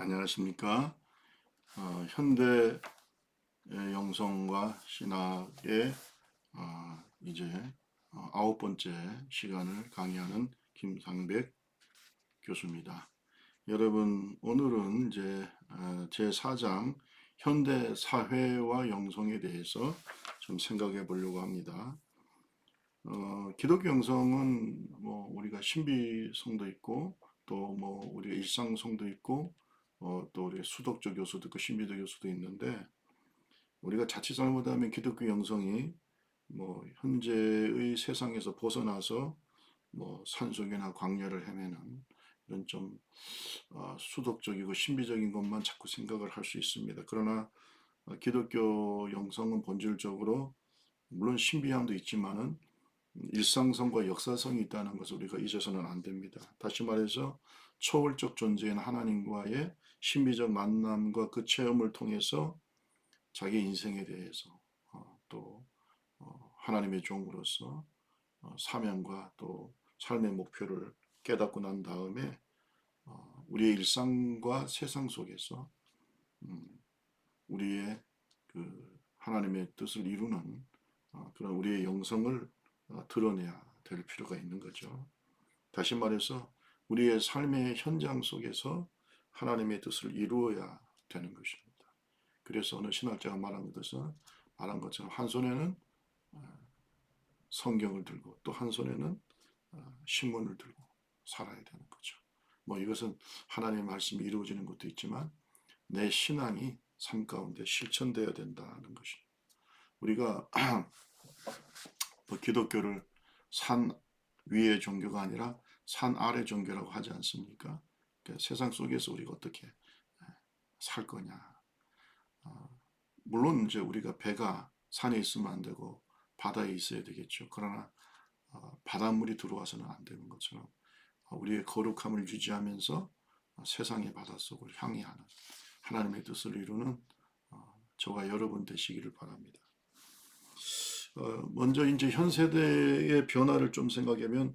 안녕하십니까? 현대 영성과 신학의 이제 아홉 번째 시간을 강의하는 김상백 교수입니다. 여러분, 오늘은 이제 제 4장 현대 사회와 영성에 대해서 좀 생각해 보려고 합니다. 기독교 영성은 뭐 우리가 신비성도 있고 또 뭐 우리가 일상성도 있고 또 우리 수덕적 요소도 있고 신비적 요소도 있는데 우리가 자칫 잘못하면 기독교 영성이 뭐 현재의 세상에서 벗어나서 뭐 산속이나 광야를 헤매는 이런 좀 수덕적이고 신비적인 것만 자꾸 생각을 할 수 있습니다. 그러나 기독교 영성은 본질적으로 물론 신비함도 있지만은 일상성과 역사성이 있다는 것을 우리가 잊어서는 안 됩니다. 다시 말해서 초월적 존재인 하나님과의 신비적 만남과 그 체험을 통해서 자기 인생에 대해서 또 하나님의 종으로서 사명과 또 삶의 목표를 깨닫고 난 다음에 우리의 일상과 세상 속에서 우리의 그 하나님의 뜻을 이루는 그런 우리의 영성을 드러내야 될 필요가 있는 거죠. 다시 말해서 우리의 삶의 현장 속에서 하나님의 뜻을 이루어야 되는 것입니다. 그래서 어느 신학자가 말한 것처럼 한 손에는 성경을 들고 또 한 손에는 신문을 들고 살아야 되는 거죠. 뭐 이것은 하나님의 말씀이 이루어지는 것도 있지만 내 신앙이 삶 가운데 실천되어야 된다는 것입니다. 우리가 뭐 기독교를 산 위의 종교가 아니라 산 아래 종교라고 하지 않습니까? 그러니까 세상 속에서 우리가 어떻게 살 거냐. 물론 이제 우리가 배가 산에 있으면 안 되고 바다에 있어야 되겠죠. 그러나 바닷물이 들어와서는 안 되는 것처럼 우리의 거룩함을 유지하면서 세상의 바닷속을 향해 하는 하나님의 뜻을 이루는 저와 여러분 되시기를 바랍니다. 먼저 이제 현 세대의 변화를 좀 생각하면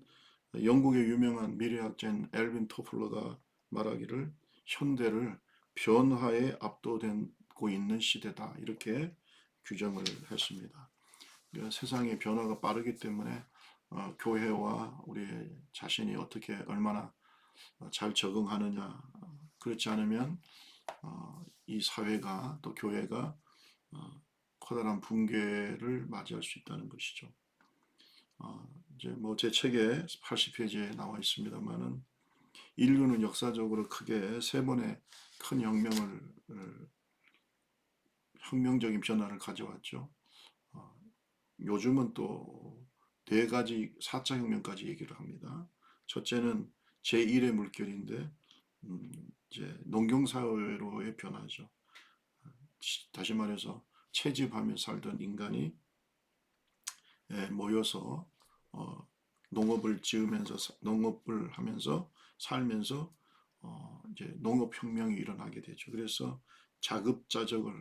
영국의 유명한 미래학자인 엘빈 토플러가 말하기를 현대를 변화에 압도되고 있는 시대다 이렇게 규정을 했습니다. 그러니까 세상의 변화가 빠르기 때문에 교회와 우리 자신이 어떻게 얼마나 잘 적응하느냐 그렇지 않으면 이 사회가 또 교회가 커다란 붕괴를 맞이할 수 있다는 것이죠. 이제 뭐 제 책에 80페이지에 나와 있습니다만은 인류는 역사적으로 크게 세 번의 큰 혁명적인 변화를 가져왔죠. 요즘은 또 네 가지 4차 혁명까지 얘기를 합니다. 첫째는 제1의 물결인데 이제 농경사회로의 변화죠. 다시 말해서 채집하며 살던 인간이 모여서 농업을 지으면서 농업을 하면서 살면서 이제 농업혁명이 일어나게 되죠. 그래서 자급자족을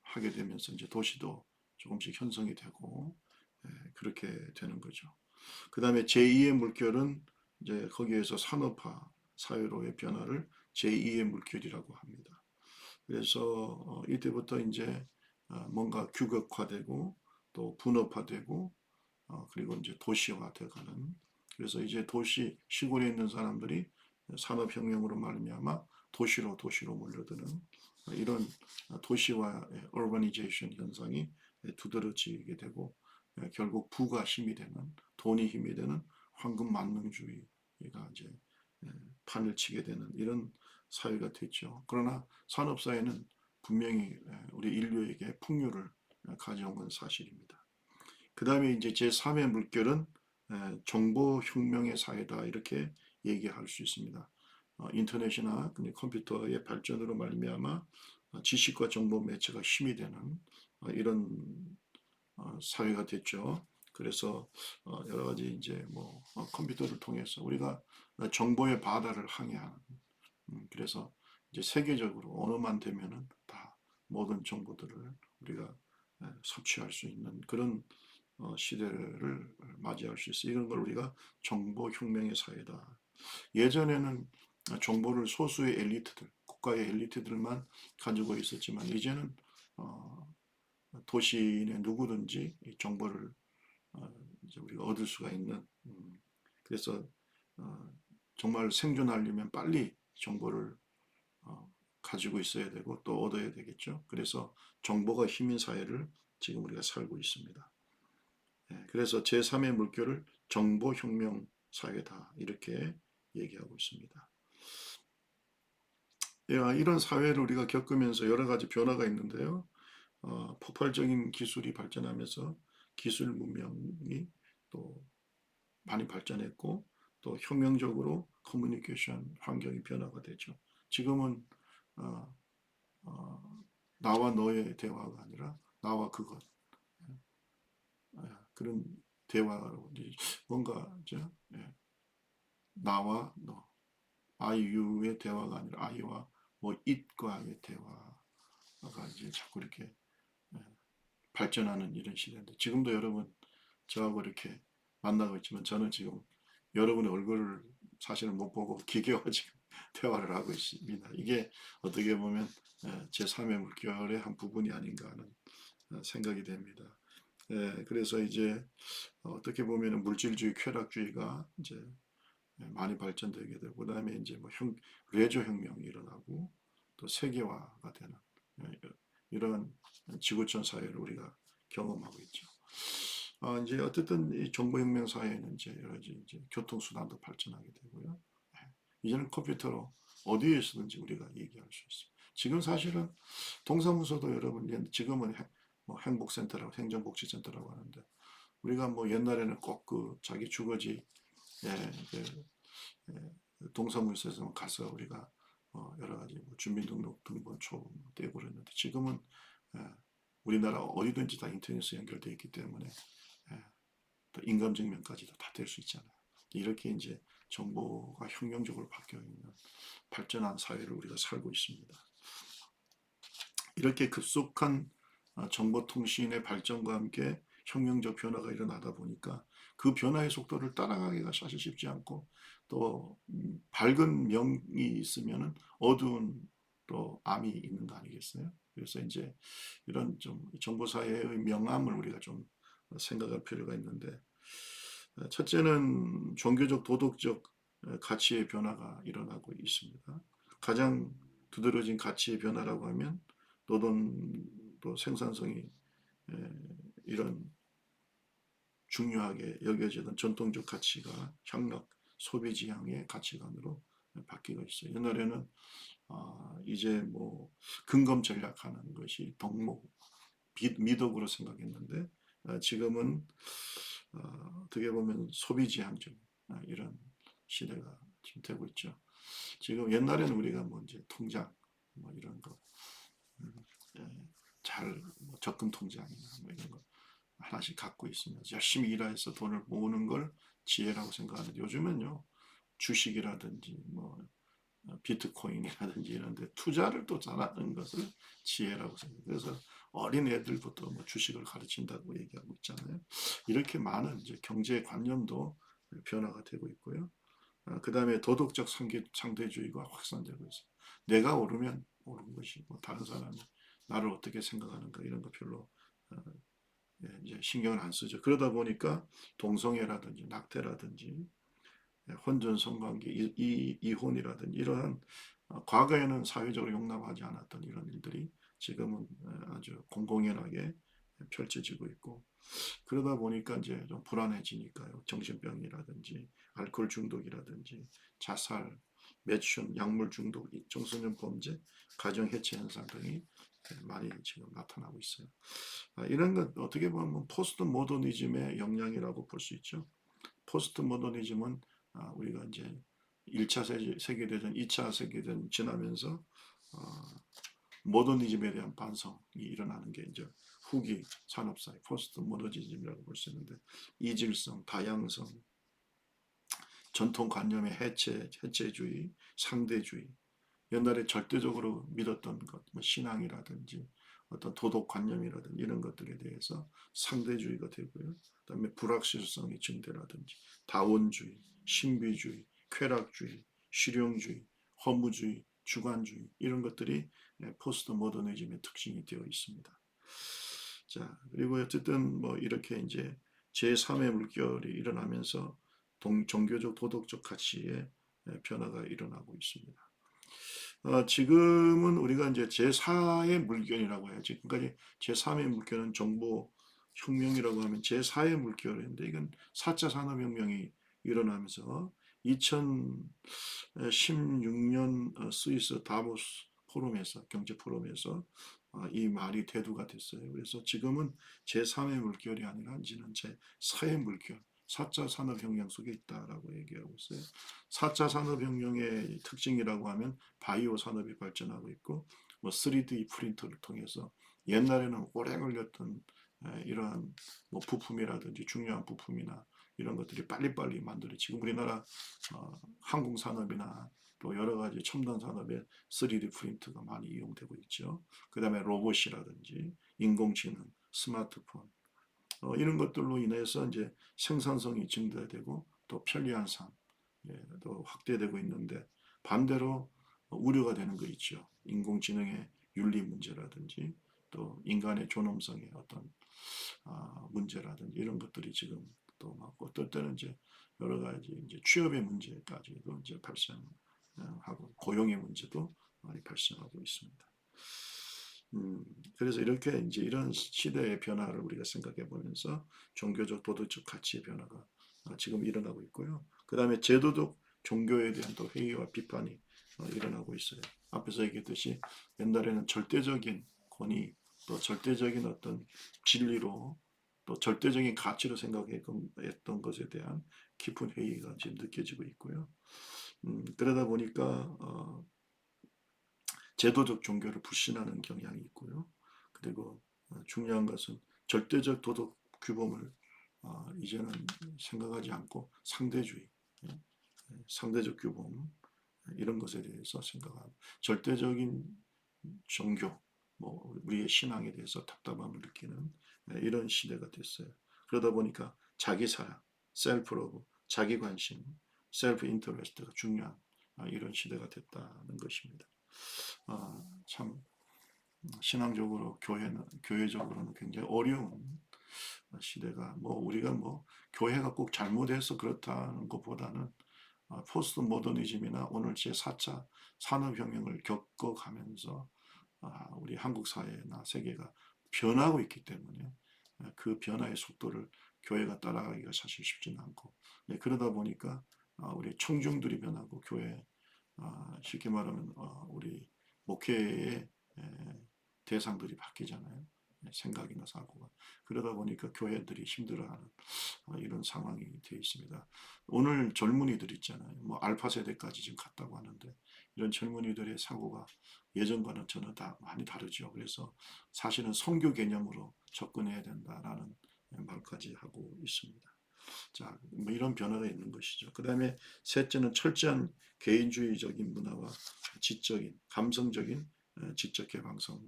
하게 되면서 이제 도시도 조금씩 형성이 되고 그렇게 되는 거죠. 그 다음에 제2의 물결은 이제 거기에서 산업화 사회로의 변화를 제2의 물결이라고 합니다. 그래서 이때부터 이제 뭔가 규격화되고 또 분업화되고 그리고 이제 도시화되어가는 그래서 이제 시골에 있는 사람들이 산업혁명으로 말미암아 도시로 몰려드는 이런 도시화 urbanization 현상이 두드러지게 되고 결국 부가 힘이 되는 돈이 힘이 되는 황금 만능주의가 이제 판을 치게 되는 이런 사회가 됐죠. 그러나 산업사회는 분명히 우리 인류에게 풍요를 가져온 건 사실입니다. 그 다음에 이제 제3의 물결은 정보혁명의 사회다 이렇게 얘기할 수 있습니다. 인터넷이나 컴퓨터의 발전으로 말미암아 지식과 정보 매체가 힘이 되는 이런 사회가 됐죠. 그래서 여러 가지 이제 뭐 컴퓨터를 통해서 우리가 정보의 바다를 항해하는 그래서 이제 세계적으로 언어만 되면은 다 모든 정보들을 우리가 섭취할 수 있는 그런 시대를 맞이할 수 있어요. 이런 걸 우리가 정보혁명의 사회다. 예전에는 정보를 소수의 엘리트들, 국가의 엘리트들만 가지고 있었지만 이제는 도시인의 누구든지 이 정보를 이제 우리가 얻을 수가 있는 그래서 어, 정말 생존하려면 빨리 정보를 가지고 있어야 되고 또 얻어야 되겠죠. 그래서 정보가 힘인 사회를 지금 우리가 살고 있습니다. 예, 그래서 제3의 물결을 정보혁명 사회다 이렇게 얘기하고 있습니다. 예, 이런 사회를 우리가 겪으면서 여러 가지 변화가 있는데요. 폭발적인 기술이 발전하면서 기술 문명이 또 많이 발전했고 또 혁명적으로 커뮤니케이션 환경이 변화가 되죠. 지금은 어, 나와 너의 대화가 아니라 나와 그것 그런 대화로 뭔가 나와 너 아이유의 대화가 아니라 아이와 뭐 it과의 대화가 이제 자꾸 이렇게 예, 발전하는 이런 시대인데 지금도 여러분 저하고 이렇게 만나고 있지만 저는 지금 여러분의 얼굴을 사실은 못 보고 기계와 지금 대화를 하고 있습니다. 이게 어떻게 보면 제3의 물결의 한 부분이 아닌가 하는 생각이 됩니다. 그래서 이제 어떻게 보면 물질주의, 쾌락주의가 이제 많이 발전되게 되고 그다음에 이제 뭐 레저 혁명이 일어나고 또 세계화가 되는 이런 지구촌 사회를 우리가 경험하고 있죠. 이제 어쨌든 이 정보혁명 사회는 이제 여러 가지 이제 교통수단도 발전하게 되고요. 이제는 컴퓨터로 어디에서든지 우리가 얘기할 수 있어요. 지금 사실은 동사무소도 여러분 지금은 뭐 행복센터라고 행정복지센터라고 하는데 우리가 뭐 옛날에는 꼭 그 자기 주거지 예, 동사무소에서 가서 우리가 여러 가지 뭐 주민등록 등본초 떼고 그랬는데 지금은 예, 우리나라 어디든지 다 인터넷에 연결되어 있기 때문에 예, 또 인감증명까지도 다 될 수 있잖아요. 이렇게 이제 정보가 혁명적으로 바뀌어 있는 발전한 사회를 우리가 살고 있습니다. 이렇게 급속한 정보통신의 발전과 함께 혁명적 변화가 일어나다 보니까 그 변화의 속도를 따라가기가 사실 쉽지 않고 또 밝은 명이 있으면 어두운 또 암이 있는 거 아니겠어요? 그래서 이제 이런 좀 정보사회의 명암을 우리가 좀 생각할 필요가 있는데 첫째는 종교적 도덕적 가치의 변화가 일어나고 있습니다. 가장 두드러진 가치의 변화라고 하면 노동도 생산성이 이런 중요하게 여겨지던 전통적 가치가 향락 소비 지향의 가치관으로 바뀌고 있어요. 옛날에는 이제 뭐 근검 전략하는 것이 덕목 미덕으로 생각했는데 지금은 어떻게 보면 소비 지향적 이런 시대가 지금 되고 있죠. 지금 옛날에는 우리가 뭐 이제 통장 뭐 이런 거 잘뭐 적금 통장이나 뭐 이런 거 하나씩 갖고 있으면 열심히 일해서 돈을 모으는 걸 지혜라고 생각하는데 요즘은요 주식이라든지 뭐 비트코인이라든지 이런 데 투자를 또 잘하는 것을 지혜라고 생각해요. 그래서 어린 애들부터 뭐 주식을 가르친다고 얘기하고 있잖아요. 이렇게 많은 이제 경제 관념도 변화가 되고 있고요. 그 다음에 도덕적 상대주의가 확산되고 있어요. 내가 오르면 옳은 것이고 다른 사람이 나를 어떻게 생각하는가 이런 거 별로 이제 신경을 안 쓰죠. 그러다 보니까 동성애라든지 낙태라든지 혼전 성관계, 이혼이라든지 이러한 과거에는 사회적으로 용납하지 않았던 이런 일들이 지금은 아주 공공연하게 펼쳐지고 있고 그러다 보니까 이제 좀 불안해지니까요. 정신병이라든지 알코올 중독이라든지 자살, 매춘, 약물 중독, 청소년 범죄, 가정 해체 현상 등이 많이 지금 나타나고 있어요. 이런 건 어떻게 보면 포스트 모더니즘의 영향이라고 볼 수 있죠. 포스트 모더니즘은 우리가 이제 1차 세계대전, 2차 세계대전 지나면서 모더니즘에 대한 반성이 일어나는 게 이제 후기 산업사회 포스트 모더니즘이라고 볼 수 있는데 이질성, 다양성, 전통관념의 해체주의, 상대주의 옛날에 절대적으로 믿었던 것, 뭐 신앙이라든지 어떤 도덕관념이라든지 이런 것들에 대해서 상대주의가 되고요. 그다음에 불확실성의 증대라든지 다원주의, 신비주의, 쾌락주의, 실용주의, 허무주의 주관주의 이런 것들이 포스트 모더니즘의 특징이 되어 있습니다. 자, 그리고 어쨌든 뭐 이렇게 이제 제3의 물결이 일어나면서 종교적 도덕적 가치의 변화가 일어나고 있습니다. 지금은 우리가 이제 제4의 물결이라고 해요. 지금까지 제3의 물결은 정보 혁명이라고 하면 제4의 물결인데 이건 4차 산업혁명이 일어나면서 2016년 스위스 다보스 포럼에서 경제 포럼에서 이 말이 대두가 됐어요. 그래서 지금은 제3의 물결이 아니라 이제는 제4의 물결, 4차 산업혁명 속에 있다라고 얘기하고 있어요. 4차 산업혁명의 특징이라고 하면 바이오 산업이 발전하고 있고 뭐 3D 프린터를 통해서 옛날에는 오래 걸렸던 이러한 뭐 부품이라든지 중요한 부품이나 이런 것들이 빨리빨리 만들어 지금 우리나라 항공산업이나 또 여러 가지 첨단 산업에 3D 프린터가 많이 이용되고 있죠. 그 다음에 로봇이라든지 인공지능, 스마트폰 이런 것들로 인해서 이제 생산성이 증대되고 또 편리한 삶 또 확대되고 있는데 반대로 우려가 되는 거 있죠. 인공지능의 윤리 문제라든지 또 인간의 존엄성의 어떤 문제라든지 이런 것들이 지금 또 막 어떨 때는 이제 여러 가지 이제 취업의 문제까지도 이제 발생하고 고용의 문제도 많이 발생하고 있습니다. 그래서 이렇게 이제 이런 시대의 변화를 우리가 생각해 보면서 종교적 도덕적 가치의 변화가 지금 일어나고 있고요. 그 다음에 제도적 종교에 대한 또 회의와 비판이 일어나고 있어요. 앞에서 얘기했듯이 옛날에는 절대적인 권위 또 절대적인 어떤 진리로 또 절대적인 가치로 생각했던 것에 대한 깊은 회의가 지금 느껴지고 있고요. 그러다 보니까 제도적 종교를 불신하는 경향이 있고요. 그리고 중요한 것은 절대적 도덕 규범을 이제는 생각하지 않고 상대주의, 예, 상대적 규범 이런 것에 대해서 생각하고 절대적인 종교, 뭐 우리의 신앙에 대해서 답답함을 느끼는 이런 시대가 됐어요. 그러다 보니까 자기 사랑, 셀프 러브, 자기 관심, 셀프 인터레스트가 중요한 이런 시대가 됐다는 것입니다. 참 신앙적으로 교회적으로는 굉장히 어려운 시대가 뭐 우리가 뭐 교회가 꼭 잘못해서 그렇다는 것보다는 포스트 모더니즘이나 오늘 제4차 산업혁명을 겪어가면서 우리 한국 사회나 세계가 변하고 있기 때문에 그 변화의 속도를 교회가 따라가기가 사실 쉽지는 않고 그러다 보니까 우리 청중들이 변하고 교회 쉽게 말하면 우리 목회의 대상들이 바뀌잖아요. 생각이나 사고가. 그러다 보니까 교회들이 힘들어하는 이런 상황이 되어 있습니다. 오늘 젊은이들 있잖아요. 뭐 알파 세대까지 지금 갔다고 하는데 이런 젊은이들의 사고가 예전과는 전혀 다 많이 다르죠. 그래서 사실은 선교 개념으로 접근해야 된다라는 말까지 하고 있습니다. 자, 뭐 이런 변화가 있는 것이죠. 그 다음에 셋째는 철저한 개인주의적인 문화와 지적인, 감성적인 지적 개방성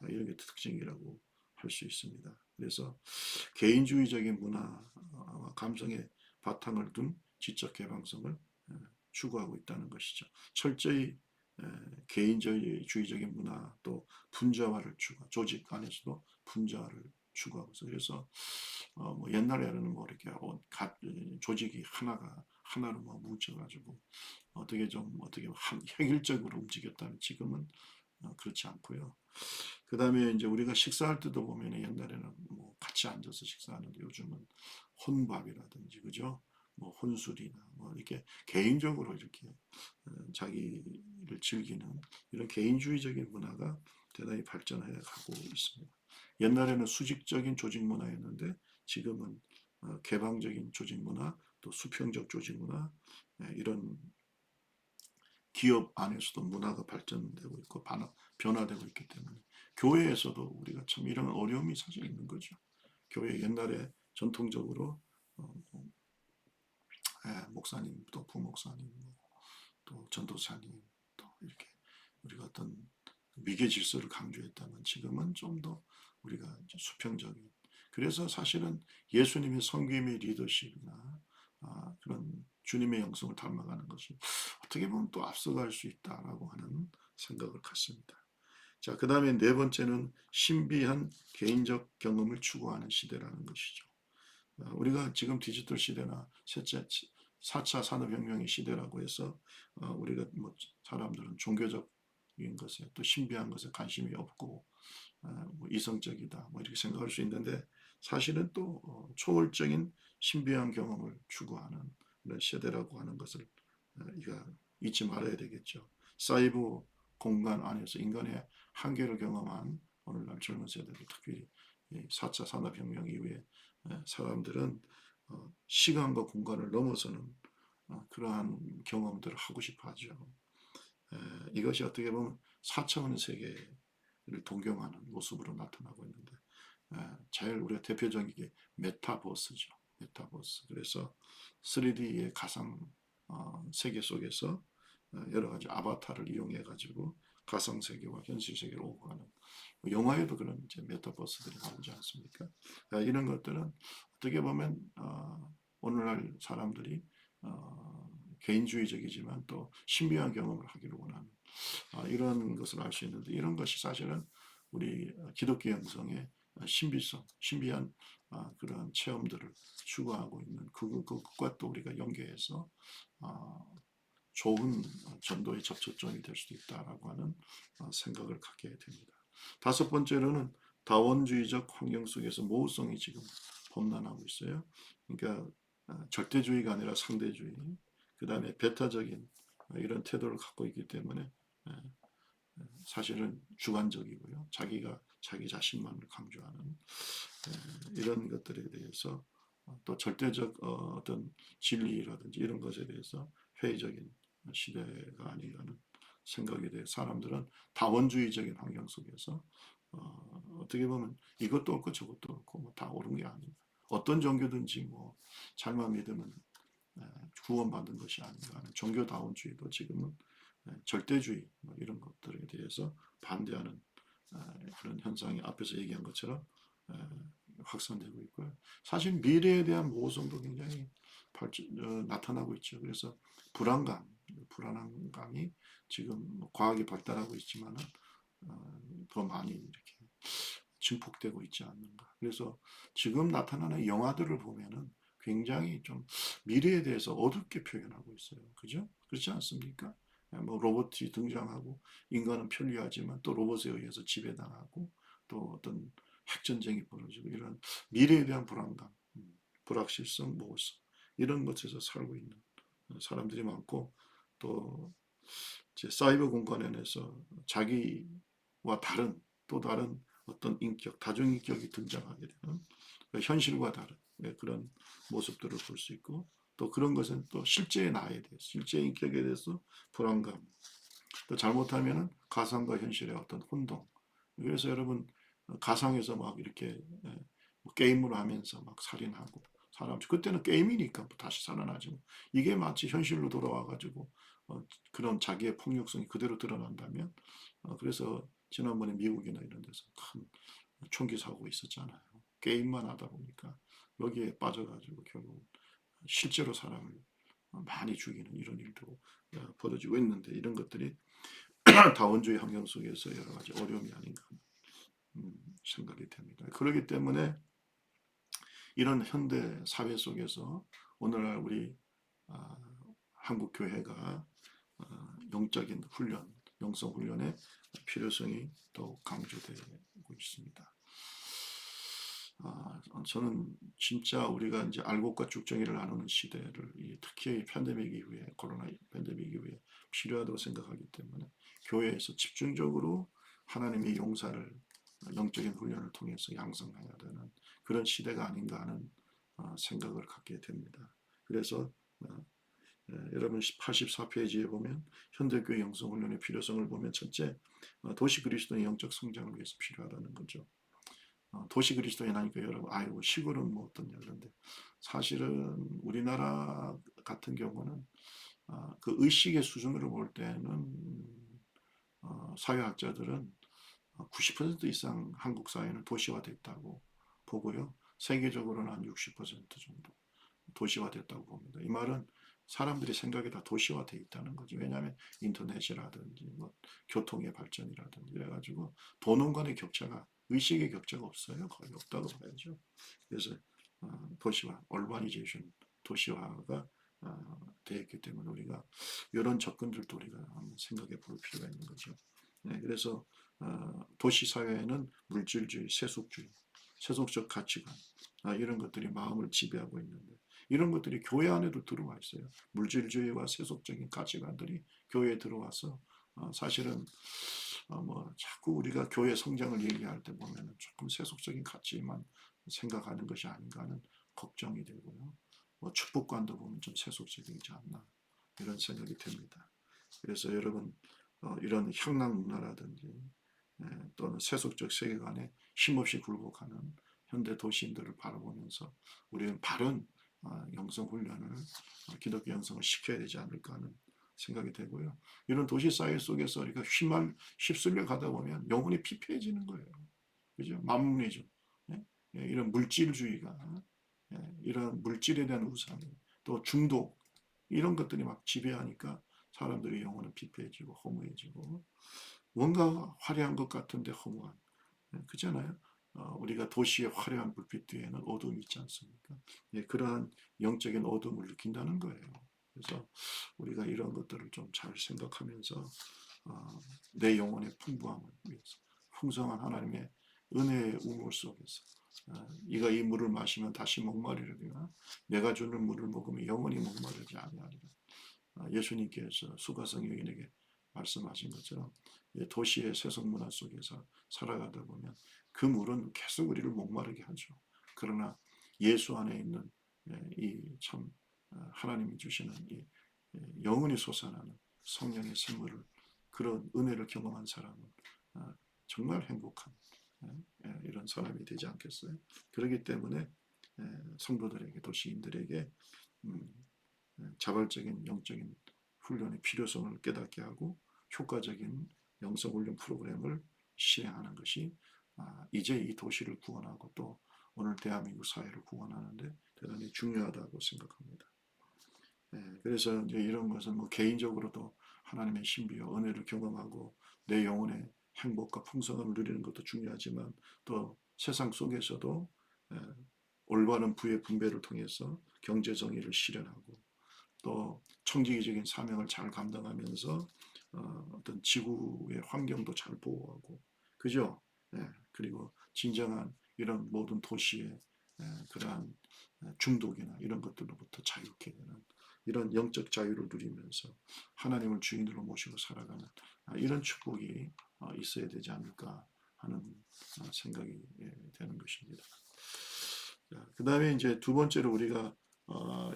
이런 게 특징이라고 할 수 있습니다. 그래서 개인주의적인 문화와 감성의 바탕을 둔 지적 개방성을 추구하고 있다는 것이죠. 철저히 개인주의적인 문화 또 분자화를 조직 안에서도 분자화를 추구하고 있어요. 그래서 뭐 옛날에는 뭐 이렇게 조직이 하나로 뭐 뭉쳐가지고 어떻게 획일적으로 움직였다면 지금은 그렇지 않고요. 그 다음에 이제 우리가 식사할 때도 보면 옛날에는 뭐 같이 앉아서 식사하는데 요즘은 혼밥이라든지 그죠? 뭐 혼술이나 뭐 이렇게 개인적으로 이렇게 자기를 즐기는 이런 개인주의적인 문화가 대단히 발전해 가고 있습니다. 옛날에는 수직적인 조직 문화였는데 지금은 개방적인 조직 문화, 또 수평적 조직 문화 이런 기업 안에서도 문화가 발전되고 있고 변화되고 있기 때문에 교회에서도 우리가 참 이런 어려움이 사실 있는 거죠. 교회 옛날에 전통적으로 뭐, 목사님 또 부목사님 또 전도사님 또 이렇게 우리가 어떤 위계 질서를 강조했다면 지금은 좀 더 우리가 수평적인 그래서 사실은 예수님의 섬김의 리더십이나 그런 주님의 영성을 닮아가는 것이 어떻게 보면 또 앞서갈 수 있다라고 하는 생각을 갖습니다. 자, 그 다음에 네 번째는 신비한 개인적 경험을 추구하는 시대라는 것이죠. 우리가 지금 디지털 시대나 4차 산업혁명의 시대라고 해서 우리가 뭐 사람들은 종교적인 것에 또 신비한 것에 관심이 없고 뭐 이성적이다 뭐 이렇게 생각할 수 있는데 사실은 또 초월적인 신비한 경험을 추구하는 그런 시대라고 하는 것을 이가 잊지 말아야 되겠죠. 사이버 공간 안에서 인간의 한계를 경험한 오늘날 젊은 세대들 특히 4차 산업혁명 이후에 사람들은 시간과 공간을 넘어서는 그러한 경험들을 하고 싶어 하죠. 이것이 어떻게 보면 4차원의 세계를 동경하는 모습으로 나타나고 있는데 제일 우리가 대표적인 게 메타버스죠. 메타버스. 그래서 3D의 가상 세계 속에서 여러 가지 아바타를 이용해 가지고 가상 세계와 현실 세계를 오고 가는 영화에도 그런 이제 메타버스들이 나오지 않습니까? 이런 것들은 어떻게 보면 오늘날 사람들이 개인주의적이지만 또 신비한 경험을 하기를 원하는 이런 것을 알 수 있는데 이런 것이 사실은 우리 기독교 영성의 신비성, 신비한 그런 체험들을 추구하고 있는 그것과 또 우리가 연계해서 좋은 전도의 접촉점이 될 수도 있다라고 하는 생각을 갖게 됩니다. 다섯 번째로는 다원주의적 환경 속에서 모호성이 지금 범람하고 있어요. 그러니까 절대주의가 아니라 상대주의, 그 다음에 배타적인 이런 태도를 갖고 있기 때문에 사실은 주관적이고요. 자기가 자기 자신만을 강조하는 이런 것들에 대해서 또 절대적 어떤 진리라든지 이런 것에 대해서 회의적인 시대가 아닌가 하는 생각이 돼요. 사람들은 다원주의적인 환경 속에서 어떻게 보면 이것도 옳고 저것도 옳고 뭐 다 옳은 게 아닌가. 어떤 종교든지 뭐 잘만 믿으면 구원받은 것이 아닌가 하는 종교다원주의도 지금은 절대주의 뭐 이런 것들에 대해서 반대하는 그런 현상이 앞에서 얘기한 것처럼 확산되고 있고요. 사실 미래에 대한 모호성도 굉장히 나타나고 있죠. 그래서 불안한 감이 지금 뭐 과학이 발달하고 있지만은 더 많이 이렇게 증폭되고 있지 않는가. 그래서 지금 나타나는 영화들을 보면은 굉장히 좀 미래에 대해서 어둡게 표현하고 있어요. 그죠? 그렇지 않습니까? 뭐 로봇이 등장하고 인간은 편리하지만 또 로봇에 의해서 지배당하고 또 어떤 핵전쟁이 벌어지고 이런 미래에 대한 불안감, 불확실성, 모호성 이런 것에서 살고 있는 사람들이 많고 또 이제 사이버 공간에서 자기와 다른 또 다른 어떤 인격, 다중인격이 등장하게 되는 현실과 다른 그런 모습들을 볼 수 있고 또 그런 것은 또 실제의 나에 대해서, 실제 인격에 대해서 불안감, 또 잘못하면은 가상과 현실의 어떤 혼동. 그래서 여러분 가상에서 막 이렇게 뭐 게임을 하면서 막 살인하고 사람 그때는 게임이니까 뭐 다시 살아나지 뭐. 이게 마치 현실로 돌아와가지고 그런 자기의 폭력성이 그대로 드러난다면 그래서 지난번에 미국이나 이런 데서 큰 총기 사고 있었잖아요. 게임만 하다 보니까 여기에 빠져가지고 결국 실제로 사람을 많이 죽이는 이런 일도 벌어지고 있는데 이런 것들이 다원주의 환경 속에서 여러 가지 어려움이 아닌가 생각이 됩니다. 그렇기 때문에 이런 현대 사회 속에서 오늘날 우리 한국 교회가 영적인 훈련, 영성 훈련의 필요성이 더욱 강조되고 있습니다. 저는 진짜 우리가 이제 알곡과 쭉정이를 나누는 시대를 특히 팬데믹 이후에 코로나 팬데믹 이후에 필요하다고 생각하기 때문에 교회에서 집중적으로 하나님의 용사를 영적인 훈련을 통해서 양성해야 되는 그런 시대가 아닌가 하는 생각을 갖게 됩니다. 그래서 여러분 84페이지에 보면 현대교회 영성훈련의 필요성을 보면 첫째, 도시 그리스도의 영적 성장을 위해서 필요하다는 거죠. 도시 그리스도인 하니까 여러분 아이고 시골은 뭐 어떠냐 그런데 사실은 우리나라 같은 경우는 그 의식의 수준으로 볼 때는 사회학자들은 90% 이상 한국 사회는 도시화됐다고 보고요. 세계적으로는 한 60% 정도 도시화됐다고 봅니다. 이 말은 사람들이 생각이 다 도시화돼 있다는 거죠. 왜냐하면 인터넷이라든지 뭐 교통의 발전이라든지 이래가지고 도농 간의 격차가 의식의 격차가 없어요. 거의 없다고 봐야죠. 그래서 도시화, 얼바니제이션, 도시화가 되어 있기 때문에 우리가 이런 접근들도 우리가 한번 생각해 볼 필요가 있는 거죠. 네, 그래서 도시 사회에는 물질주의, 세속주의, 세속적 가치관 이런 것들이 마음을 지배하고 있는데 이런 것들이 교회 안에도 들어와 있어요. 물질주의와 세속적인 가치관들이 교회에 들어와서 사실은 뭐 자꾸 우리가 교회 성장을 얘기할 때 보면 조금 세속적인 가치만 생각하는 것이 아닌가 하는 걱정이 되고요. 뭐 축복관도 보면 좀 세속적이지 않나 이런 생각이 듭니다. 그래서 여러분 이런 향락 문화라든지 또는 세속적 세계관에 힘없이 굴복하는 현대 도시인들을 바라보면서 우리는 바른 영성 훈련을 기독교 영성을 시켜야 되지 않을까 하는 생각이 되고요. 이런 도시 사회 속에서 우리가 휩쓸려 가다 보면 영혼이 피폐해지는 거예요. 그죠? 만문이죠. 예? 이런 물질주의가 이런 물질에 대한 우상, 또 중독 이런 것들이 막 지배하니까 사람들의 영혼은 피폐해지고 허무해지고 뭔가 화려한 것 같은데 허무한 그렇잖아요. 우리가 도시의 화려한 불빛 뒤에는 어둠이 있지 않습니까? 예, 그러한 영적인 어둠을 느낀다는 거예요. 그래서 우리가 이런 것들을 좀 잘 생각하면서 내 영혼의 풍부함을 위해서 풍성한 하나님의 은혜의 우물 속에서 이가 이 물을 마시면 다시 목마르리라 내가 주는 물을 먹으면 영원히 목마르지 아니하리라. 예수님께서 수가성 여인에게 말씀하신 것처럼 도시의 세속 문화 속에서 살아가다 보면 그 물은 계속 우리를 목마르게 하죠. 그러나 예수 안에 있는 이 참 하나님이 주시는 이 영원히 솟아나는 성령의 샘물을 그런 은혜를 경험한 사람은 정말 행복한 이런 사람이 되지 않겠어요? 그렇기 때문에 성도들에게 도시인들에게 자발적인 영적인 훈련의 필요성을 깨닫게 하고 효과적인 영성훈련 프로그램을 실행하는 것이 이제 이 도시를 구원하고 또 오늘 대한민국 사회를 구원하는데 대단히 중요하다고 생각합니다. 그래서 이제 이런 것은 뭐 개인적으로도 하나님의 신비와 은혜를 경험하고 내 영혼의 행복과 풍성함을 누리는 것도 중요하지만 또 세상 속에서도 올바른 부의 분배를 통해서 경제 정의를 실현하고 또 청지기적인 사명을 잘 감당하면서 어떤 지구의 환경도 잘 보호하고 그죠? 그리고 진정한 이런 모든 도시의 그러한 중독이나 이런 것들로부터 자유케 되는 이런 영적 자유를 누리면서 하나님을 주인으로 모시고 살아가는 이런 축복이 있어야 되지 않을까 하는 생각이 되는 것입니다. 그 다음에 이제 두 번째로 우리가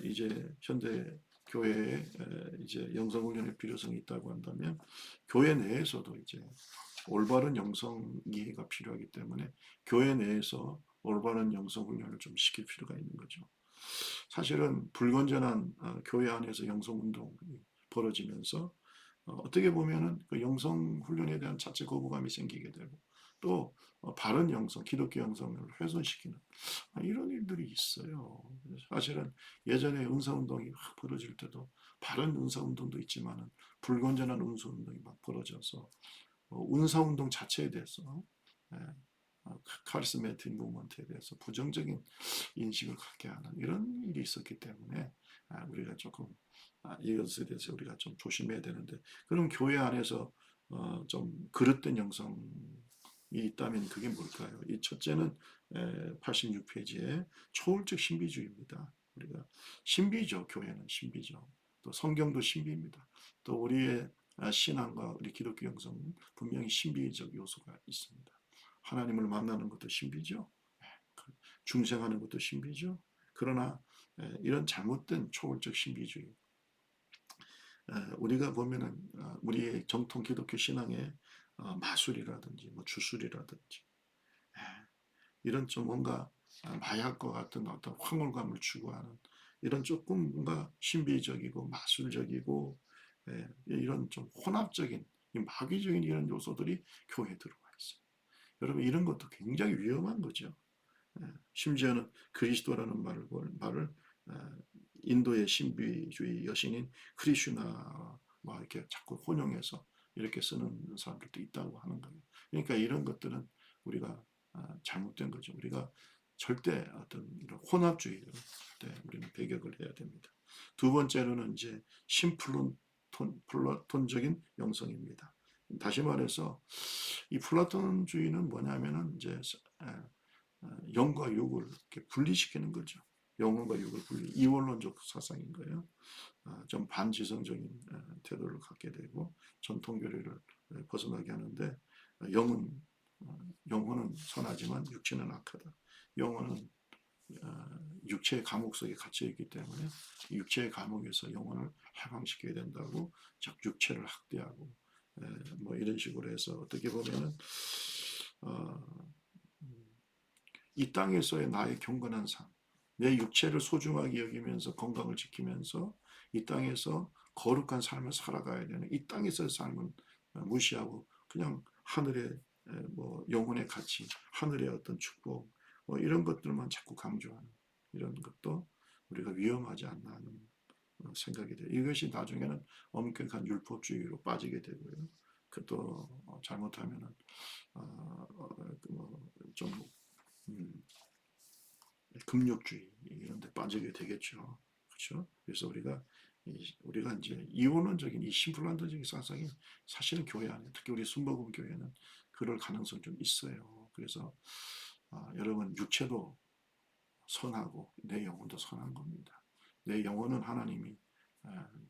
이제 현대 교회에 이제 영성훈련의 필요성이 있다고 한다면 교회 내에서도 이제 올바른 영성 이해가 필요하기 때문에 교회 내에서 올바른 영성훈련을 좀 시킬 필요가 있는 거죠. 사실은 불건전한 교회 안에서 영성운동이 벌어지면서 어떻게 보면은 그 영성훈련에 대한 자체 거부감이 생기게 되고 또 바른 영성, 기독교 영성을 훼손시키는 이런 일들이 있어요. 사실은 예전에 은사운동이 막 벌어질 때도 바른 은사운동도 있지만은 불건전한 은사운동이 막 벌어져서 은사운동 자체에 대해서 예, 카리스메틱 무브먼트에 대해서 부정적인 인식을 갖게 하는 이런 일이 있었기 때문에 우리가 조금 이것에 대해서 우리가 좀 조심해야 되는데 그럼 교회 안에서 좀 그릇된 영성이 있다면 그게 뭘까요? 이 첫째는 86페이지에 초월적 신비주의입니다. 우리가 신비죠. 교회는 신비죠. 또 성경도 신비입니다. 또 우리의 신앙과 우리 기독교 영성은 분명히 신비적 요소가 있습니다. 하나님을 만나는 것도 신비죠. 중생하는 것도 신비죠. 그러나 이런 잘못된 초월적 신비주의 우리가 보면은 우리의 정통 기독교 신앙의 마술이라든지 뭐 주술이라든지 이런 좀 뭔가 마약과 같은 어떤 황홀감을 추구하는 이런 조금 뭔가 신비적이고 마술적이고 이런 좀 혼합적인 마귀적인 이런 요소들이 교회에 들어와 있어요. 여러분 이런 것도 굉장히 위험한 거죠. 심지어는 그리스도라는 말을 인도의 신비주의 여신인 크리슈나와 이렇게 자꾸 혼용해서 이렇게 쓰는 사람들도 있다고 하는 거예요. 그러니까 이런 것들은 우리가 잘못된 거죠. 우리가 절대 어떤 이런 혼합주의를 우리는 배격을 해야 됩니다. 두 번째로는 이제 플라톤적인 영성입니다. 다시 말해서 이 플라톤주의는 뭐냐면은 이제 영과 육을 이렇게 분리시키는 거죠. 영혼과 육을 이원론적 사상인 거예요. 좀 반지성적인 태도를 갖게 되고 전통 교리를 벗어나게 하는데 영혼은 선하지만 육체는 악하다. 영혼은 육체의 감옥 속에 갇혀 있기 때문에 육체의 감옥에서 영혼을 해방시켜야 된다고 육체를 학대하고 뭐 이런 식으로 해서 어떻게 보면은 이 땅에서의 나의 경건한 삶, 내 육체를 소중하게 여기면서 건강을 지키면서 이 땅에서 거룩한 삶을 살아가야 되는 이 땅에서의 삶은 무시하고 그냥 하늘의 뭐 영혼의 가치, 하늘의 어떤 축복 뭐 이런 것들만 자꾸 강조하는 이런 것도 우리가 위험하지 않나 하는 생각이 돼요. 이것이 나중에는 엄격한 율법주의로 빠지게 되고요. 그것도 잘못하면은 뭐좀 금욕주의 이런 데 빠지게 되겠죠. 그렇죠? 그래서 우리가 이제 이원론적인 이 심플란드적인 사상이 사실은 교회 안에 특히 우리 순복음 교회는 그럴 가능성이 좀 있어요. 그래서 여러분 육체도 선하고 내 영혼도 선한 겁니다. 내 영혼은 하나님이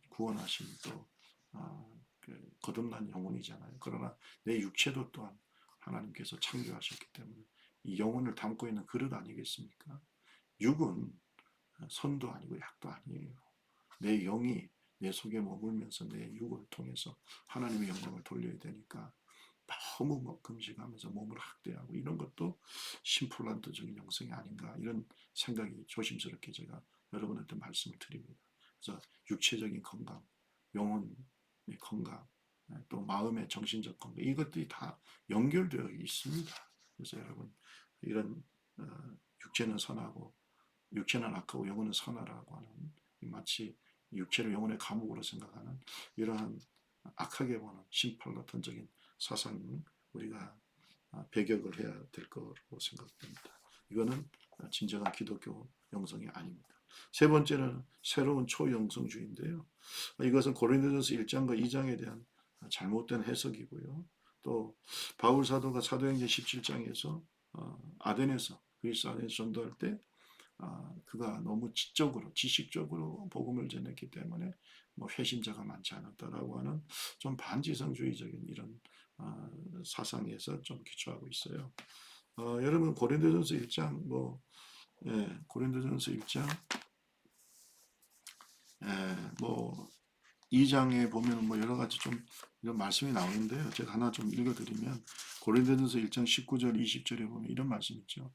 구원하신 또 거듭난 영혼이잖아요. 그러나 내 육체도 또한 하나님께서 창조하셨기 때문에 이 영혼을 담고 있는 그릇 아니겠습니까? 육은 선도 아니고 약도 아니에요. 내 영이 내 속에 머물면서 내 육을 통해서 하나님의 영광을 돌려야 되니까 너무 금식하면서 몸을 학대하고 이런 것도 심플란트적인 영성이 아닌가 이런 생각이 조심스럽게 제가 여러분한테 말씀을 드립니다. 그래서 육체적인 건강, 영혼의 건강, 또 마음의 정신적 건강 이것들이 다 연결되어 있습니다. 그래서 여러분 이런 육체는 선하고 육체는 악하고 영혼은 선하라고 하는 마치 육체를 영혼의 감옥으로 생각하는 이러한 악하게 보는 심플라톤적인 사상은 우리가 배격을 해야 될 거라고 생각됩니다. 이거는 진정한 기독교 영성이 아닙니다. 세 번째는 새로운 초영성주의인데요. 이것은 고린도전서 1장과 2장에 대한 잘못된 해석이고요. 또 바울 사도가 사도행전 17장에서 아덴에서 그리스 안에서 전도할 때 그가 너무 지식적으로 복음을 전했기 때문에 뭐 회심자가 많지 않았다라고 하는 좀 반지성주의적인 이런 사상에서 좀 기초하고 있어요. 여러분 고린도전서 1장 고린도전서 1장 뭐 2장에 보면 뭐 여러 가지 좀 이런 말씀이 나오는데요. 제가 하나 좀 읽어드리면 고린도전서 1장 19절 20절에 보면 이런 말씀 있죠.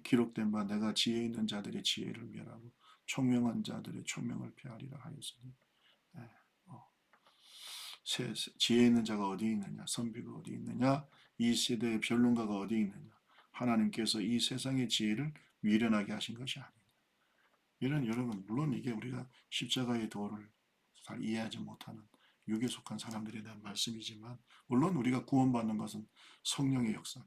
기록된 바 내가 지혜 있는 자들의 지혜를 멸하고 총명한 자들의 총명을 폐하리라 하였으니 지혜 있는 자가 어디 있느냐 선비가 어디 있느냐 이 세대의 변론가가 어디 있느냐 하나님께서 이 세상의 지혜를 미련하게 하신 것이 아니냐 이런 여러분 물론 이게 우리가 십자가의 도를 잘 이해하지 못하는 육에 속한 사람들에 대한 말씀이지만 물론 우리가 구원받는 것은 성령의 역사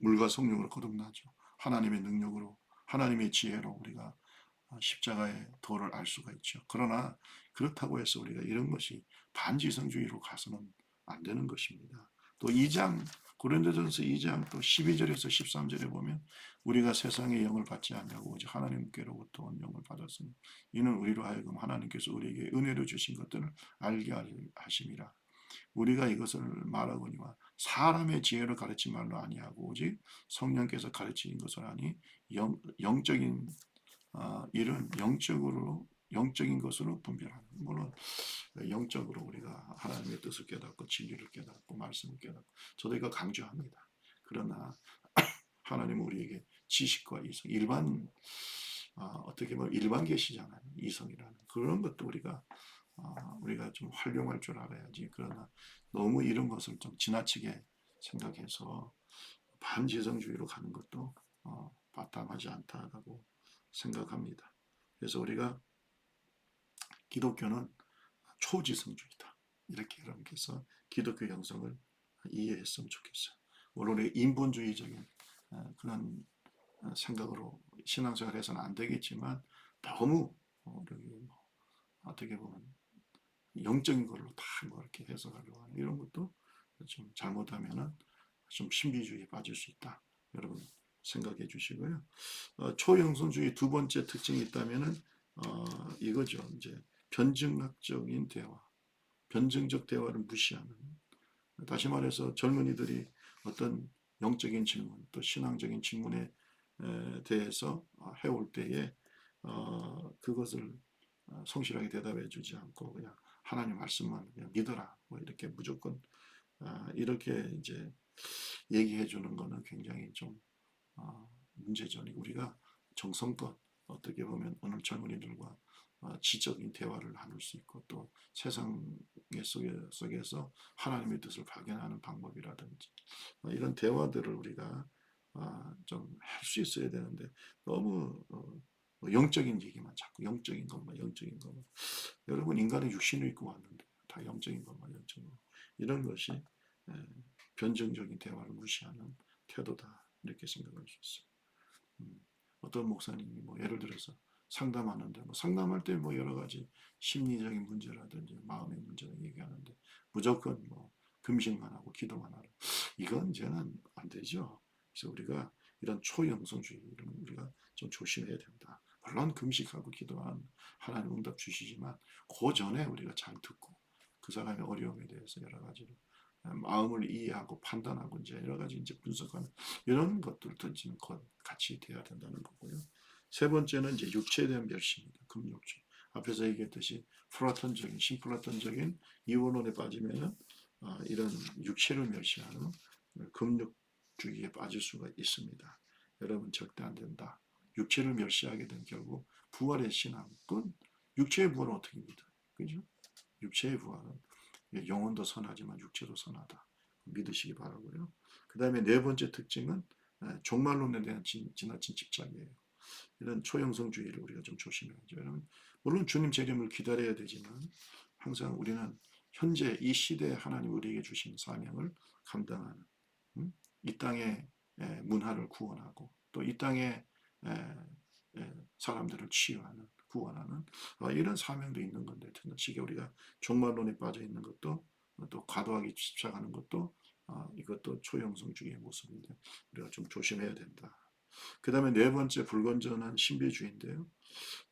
물과 성령으로 거듭나죠. 하나님의 능력으로 하나님의 지혜로 우리가 십자가의 도를 알 수가 있죠. 그러나 그렇다고 해서 우리가 이런 것이 반지성주의로 가서는 안 되는 것입니다. 또 2장 고린도전서 2장 또 12절에서 13절에 보면 우리가 세상의 영을 받지 않냐고 오직 하나님께로부터 온 영을 받았으니 이는 우리로 하여금 하나님께서 우리에게 은혜로 주신 것들을 알게 하심이라. 우리가 이것을 말하거니와 사람의 지혜를 가르치 말로 아니하고 오직 성령께서 가르치는 것을 아니 영적인 일은 영적인 것으로 분별하는 물론 영적으로 우리가 하나님의 뜻을 깨닫고 진리를 깨닫고 말씀을 깨닫고 저도 이거 강조합니다. 그러나 하나님은 우리에게 지식과 이성 어떻게 보면 일반 계시잖아요. 이성이라는 그런 것도 우리가 좀 활용할 줄 알아야지. 그러나 너무 이런 것을 좀 지나치게 생각해서 반지성주의로 가는 것도 바람하지 않다라고 생각합니다. 그래서 우리가 기독교는 초지성주의다. 이렇게 여러분께서 기독교 형성을 이해했으면 좋겠어요. 물론 우리 인본주의적인 그런 생각으로 신앙생활해서는 안 되겠지만 너무 어떻게 보면 영적인 걸로 다 뭐 이렇게 해석하려고 하는 이런 것도 좀 잘못하면은 좀 신비주의에 빠질 수 있다. 여러분 생각해 주시고요. 초영성주의 두 번째 특징이 있다면은 이거죠. 이제 변증학적인 대화, 변증적 대화를 무시하는. 다시 말해서 젊은이들이 어떤 영적인 질문, 또 신앙적인 질문에 대해서 해올 때에 그것을 성실하게 대답해 주지 않고 그냥 하나님 말씀만 그냥 믿어라 뭐 이렇게 무조건 이렇게 이제 얘기해 주는 거는 굉장히 좀 문제죠. 우리가 정성껏 어떻게 보면 오늘 젊은이들과 지적인 대화를 나눌 수 있고 또 세상의 속에서 하나님의 뜻을 발견하는 방법이라든지 이런 대화들을 우리가 좀 할 수 있어야 되는데 너무 뭐 영적인 얘기만 자꾸 영적인 것만 영적인 것만 여러분 인간은 육신을 입고 왔는데 다 영적인 것만 영적인 것 이런 것이 변증적인 대화를 무시하는 태도다 이렇게 생각할 수 있어요. 어떤 목사님이 뭐 예를 들어서 상담하는데 뭐 상담할 때 뭐 여러 가지 심리적인 문제라든지 마음의 문제를 얘기하는데 무조건 뭐 금식만 하고 기도만 하라. 이건 이제는 안 되죠. 그래서 우리가 이런 초영성주의를 우리가 좀 조심해야 된다. 물론 금식하고 기도한 하나님 응답 주시지만 그 전에 우리가 잘 듣고 그 사람의 어려움에 대해서 여러 가지로 마음을 이해하고 판단하고 이제 여러 가지 이제 분석하는 이런 것들도 지금 같이 돼야 된다는 거고요. 세 번째는 이제 육체에 대한 멸시입니다. 금욕주. 앞에서 얘기했듯이 플라톤적인 신플라톤적인 이원론에 빠지면은 이런 육체를 멸시하는 금욕주의에 빠질 수가 있습니다. 여러분 절대 안 된다. 육체를 멸시하게 된 결국 부활의 신앙은 육체의 부활은 어떻게 믿어요? 그죠? 육체의 부활은 영혼도 선하지만 육체도 선하다. 믿으시기 바라고요. 그 다음에 네 번째 특징은 종말론에 대한 지나친 집착이에요. 이런 초형성주의를 우리가 좀 조심해야죠. 여러분, 물론 주님 재림을 기다려야 되지만 항상 우리는 현재 이 시대에 하나님 우리에게 주신 사명을 감당하는 이 땅의 문화를 구원하고 또 이 땅의 사람들을 치유하는 구원하는 이런 사명도 있는 건데 시기에 우리가 종말론에 빠져 있는 것도 또 과도하게 집착하는 것도 이것도 초형성주의의 모습인데 우리가 좀 조심해야 된다. 그 다음에 네 번째 불건전한 신비주의인데요.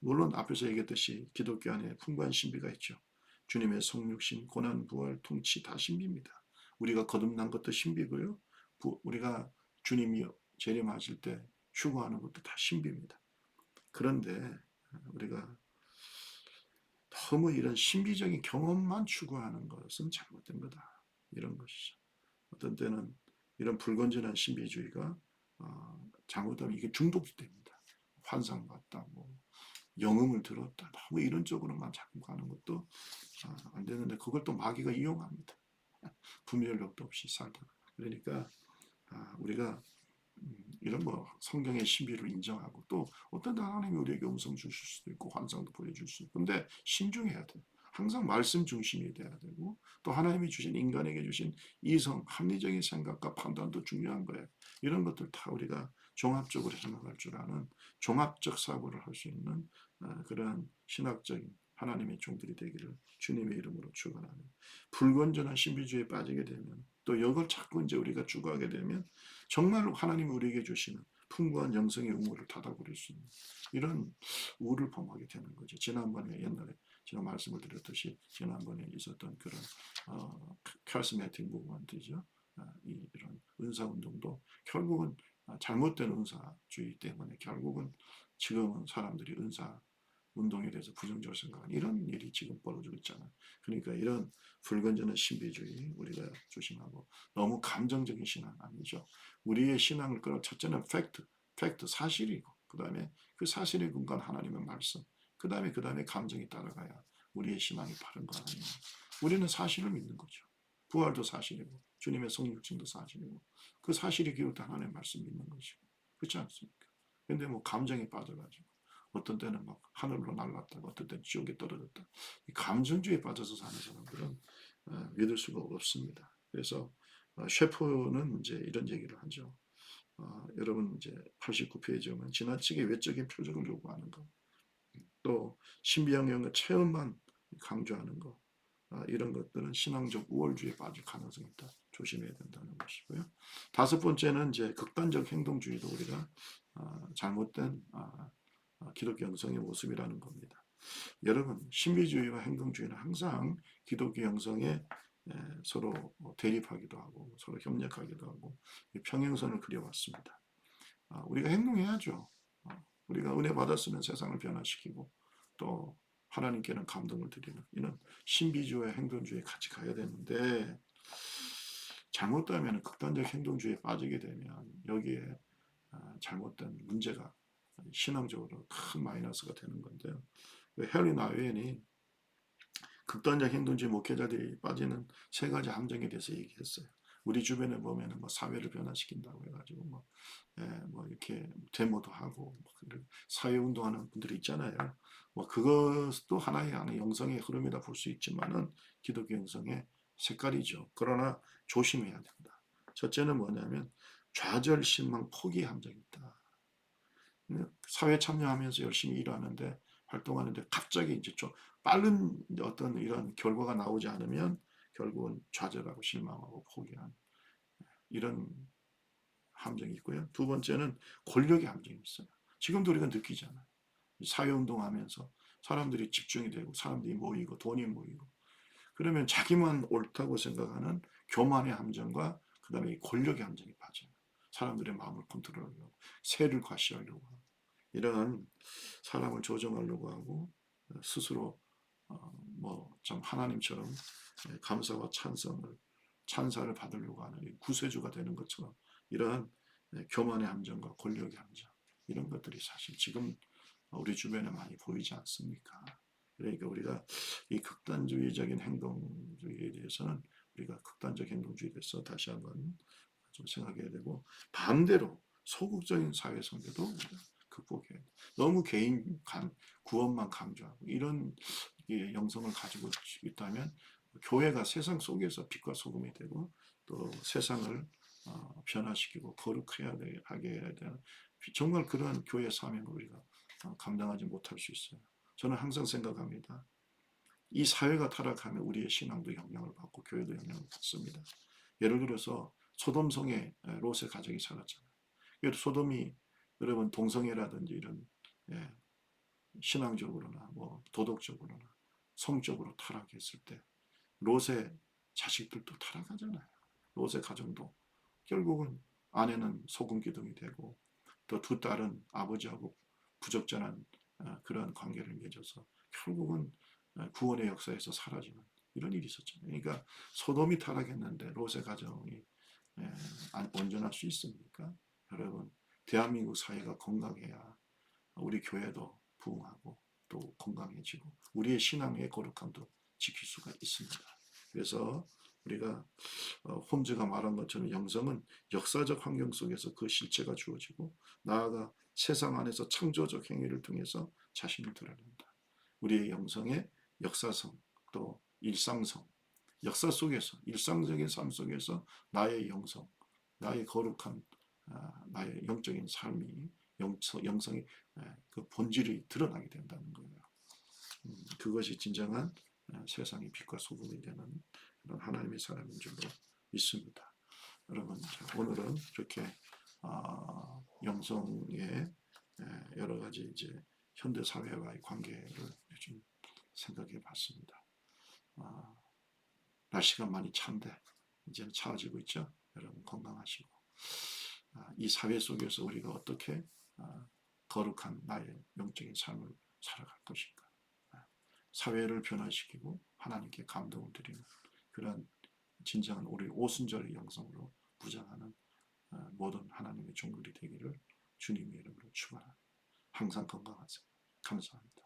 물론 앞에서 얘기했듯이 기독교 안에 풍부한 신비가 있죠. 주님의 성육신, 고난, 부활, 통치 다 신비입니다. 우리가 거듭난 것도 신비고요. 우리가 주님이 재림하실 때 휴거하는 것도 다 신비입니다. 그런데 우리가 너무 이런 신비적인 경험만 추구하는 것은 잘못된 거다. 이런 것이죠. 어떤 때는 이런 불건전한 신비주의가 잘못하면 이게 중독이 됩니다. 환상 봤다, 뭐 영음을 들었다, 너무 이런 쪽으로만 자꾸 가는 것도 안 되는데 그걸 또 마귀가 이용합니다. 분별력도 없이 살다가 그러니까 우리가 이런 뭐 성경의 신비를 인정하고 또 어떤 하나님이 우리에게 음성 주실 수도 있고 환상도 보여줄 수 있고 근데 신중해야 돼요. 항상 말씀 중심이 돼야 되고 또 하나님이 주신 인간에게 주신 이성, 합리적인 생각과 판단도 중요한 거예요. 이런 것들 다 우리가 종합적으로 해나갈 줄 아는 종합적 사고를 할 수 있는 그러한 신학적인 하나님의 종들이 되기를 주님의 이름으로 축원하는 불건전한 신비주의에 빠지게 되면 또 이걸 자꾸 이제 우리가 추구하게 되면 정말로 하나님이 우리에게 주시는 풍부한 영성의 우물을 닫아버릴 수 있는 이런 우를 범하게 되는 거죠. 지난번에 옛날에 제가 말씀을 드렸듯이 지난번에 있었던 그런 카리스마틱 무브먼트죠. 이런 은사 운동도 결국은 잘못된 은사주의 때문에 결국은 지금은 사람들이 은사 운동에 대해서 부정적으로 생각하는 이런 일이 지금 벌어지고 있잖아요. 그러니까 이런 불건전한 신비주의 우리가 조심하고 너무 감정적인 신앙 아니죠. 우리의 신앙을 끌어 첫째는 팩트 사실이고 그 다음에 그 사실에 근거한 하나님의 말씀 그 다음에 감정이 따라가야 우리의 신앙이 바른 거 아니에요. 우리는 사실을 믿는 거죠. 부활도 사실이고 주님의 성육신도 사실이고 그 사실이 기록된 하나님의 말씀 믿는 것이고 그렇지 않습니까? 근데 뭐 감정에 빠져가지고 어떤 때는 막 하늘로 날랐다가 어떤 때는 지옥에 떨어졌다. 이 감정주의에 빠져서 사는 사람들은 믿을 수가 없습니다. 그래서 셰프는 이제 이런 얘기를 하죠. 여러분 이제 89페이지 보면 지나치게 외적인 표적을 요구하는 것, 또 신비한 체험만 강조하는 것, 이런 것들은 신앙적 우월주의에 빠질 가능성이 있다. 조심해야 된다는 것이고요. 다섯 번째는 이제 극단적 행동주의도 우리가 잘못된 기독교 영성의 모습이라는 겁니다. 여러분, 신비주의와 행동주의는 항상 기독교 영성에 서로 대립하기도 하고 서로 협력하기도 하고 평행선을 그려왔습니다. 우리가 행동해야죠. 우리가 은혜 받았으면 세상을 변화시키고 또 하나님께는 감동을 드리는 이런 신비주의와 행동주의에 같이 가야 되는데 잘못되면 극단적 행동주의에 빠지게 되면 여기에 잘못된 문제가 신앙적으로 큰 마이너스가 되는 건데요. 해리 나웨인이 극단적 행동주의 목회자들이 빠지는 세 가지 함정에 대해서 얘기했어요. 우리 주변에 보면은 뭐 사회를 변화시킨다고 해가지고 뭐 이렇게 데모도 하고 사회 운동하는 분들이 있잖아요. 뭐 그것도 하나의 영성의 흐름이라 볼 수 있지만은 기독교 영성의 색깔이죠. 그러나 조심해야 된다. 첫째는 뭐냐면 좌절, 실망, 포기 함정이 있다. 사회 참여하면서 열심히 일하는데 활동하는데 갑자기 이제 좀 빠른 어떤 이런 결과가 나오지 않으면 결국은 좌절하고 실망하고 포기한 이런 함정이 있고요. 두 번째는 권력의 함정이 있어요. 지금도 우리가 느끼잖아요. 사회운동하면서 사람들이 집중이 되고 사람들이 모이고 돈이 모이고 그러면 자기만 옳다고 생각하는 교만의 함정과 그 다음에 이 권력의 함정이 빠져요. 사람들의 마음을 컨트롤하려고 세를 과시하려고 하고 이런 사람을 조정하려고 하고 스스로 뭐좀 하나님처럼 감사와 찬사를 받으려고 하는 구세주가 되는 것처럼 이러한 교만의 함정과 권력의 함정 이런 것들이 사실 지금 우리 주변에 많이 보이지 않습니까? 그러니까 우리가 이 극단주의적인 행동주의에 대해서는 우리가 극단적 행동주의에 대해서 다시 한번 좀 생각해야 되고 반대로 소극적인 사회 성교도 우리가 극복해야 돼. 너무 개인 구원만 강조하고 이런 영성을 가지고 있다면 교회가 세상 속에서 빛과 소금이 되고 또 세상을 변화시키고 거룩하게 하게 해야 되는 정말 그런 교회 사명을 우리가 감당하지 못할 수 있어요. 저는 항상 생각합니다. 이 사회가 타락하면 우리의 신앙도 영향을 받고 교회도 영향을 받습니다. 예를 들어서 소돔성에 롯의 가족이 살았잖아요. 소돔이 여러분 동성애라든지 이런 신앙적으로나 뭐 도덕적으로나 성적으로 타락했을 때 롯의 자식들도 타락하잖아요. 롯의 가정도 결국은 아내는 소금 기둥이 되고 또 두 딸은 아버지하고 부적절한 그런 관계를 맺어서 결국은 구원의 역사에서 사라지는 이런 일이 있었잖아요. 그러니까 소돔이 타락했는데 롯의 가정이 온전할 수 있습니까? 여러분 대한민국 사회가 건강해야 우리 교회도 부흥하고 또 건강해지고 우리의 신앙의 거룩함도 지킬 수가 있습니다. 그래서 우리가 홈즈가 말한 것처럼 영성은 역사적 환경 속에서 그 실체가 주어지고 나아가 세상 안에서 창조적 행위를 통해서 자신을 드러낸다. 우리의 영성의 역사성 또 일상성 역사 속에서 일상적인 삶 속에서 나의 영성 나의 거룩한 나의 영적인 삶이 영성의 그 본질이 드러나게 된다는 거예요. 그것이 진정한 세상의 빛과 소금이 되는 그런 하나님의 사람인 줄로 믿습니다. 여러분 오늘은 이렇게 영성의 여러 가지 이제 현대 사회와의 관계를 좀 생각해 봤습니다. 날씨가 많이 찬데 이제는 차워지고 있죠. 여러분 건강하시고 이 사회 속에서 우리가 어떻게 거룩한 나의 영적인 삶을 살아갈 것인가. 사회를 변화시키고 하나님께 감동을 드리는 그런 진정한 우리 오순절의 영성으로 부장하는 모든 하나님의 종들이 되기를 주님의 이름으로 축원합니다. 항상 건강하세요. 감사합니다.